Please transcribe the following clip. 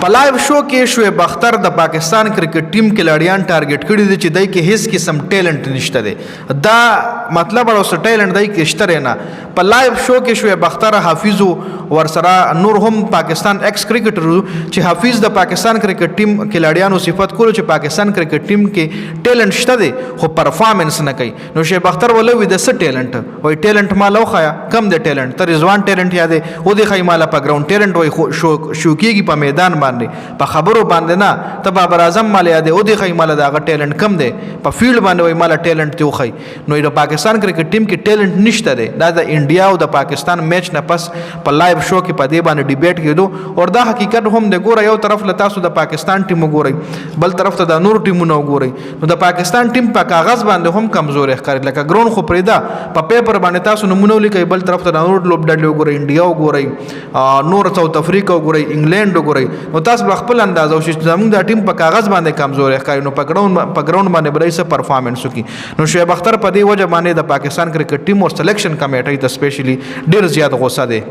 په لایو شو کې شعیب اختر د پاکستان کرکټ ټیم کلاړیان ټارګټ کړي دي چې دای کې هیڅ قسم ټیلنٹ نشته دی دا مطلب اوس ټیلنٹ دای کې شته نه په لایو شو کې شعیب اختر حافظ ورسره نور هم پاکستان ایکس کرکټر چې حافظ د پاکستان کرکټ ټیم کلاړیانو صفت کولو چې پاکستان کرکټ ټیم کې ټیلنٹ شته دی خو پرفارمنس نه کوي نو شعیب اختر ولوي د څه ټیلنٹ وای ټیلنٹ مالو خیا کم د ټیلنٹ ته رضوان ټیلنٹ یادې او د خای مالا په ګراوند ټیلنٹ وای شو کېږي په میدان په خبرو باندې نه ته بابر اعظم مال یادې او دی خی مال دا ټیلنٹ کم دی په فیلډ باندې وای مال ټیلنٹ دی خو نو د پاکستان کرکټ ټیم کې ټیلنٹ نشته دی دا د انډیا او د پاکستان میچ نه پس په لایو شو کې په دې باندې ډیبیټ کېدو او دا حقیقت هم د ګوره یو طرف له تاسو د پاکستان ټیم وګورئ بل طرف ته د نور ټیمونو وګورئ نو د پاکستان ټیم په کاغذ باندې هم کمزور ښکاري لکه ګرون خو پرېدا په پیپر باندې تاسو نمونه ولیکئ بل طرف ته د نور لوبډلې وګورئ انډیا وګورئ نور ساوث افریقا وګورئ انګلند وګورئ نو تاسو خپل انداز او چې زموږ د ټیم په کاغذ باندې کمزور ښکاري نو په ګراوند باندې برای څه پرفارمنس وکړي نو شعیب اختر په دې وجه باندې د پاکستان کرکټ ټیم او سلیکشن کمیټې ته سپیشلی ډیر زیات غوسه دی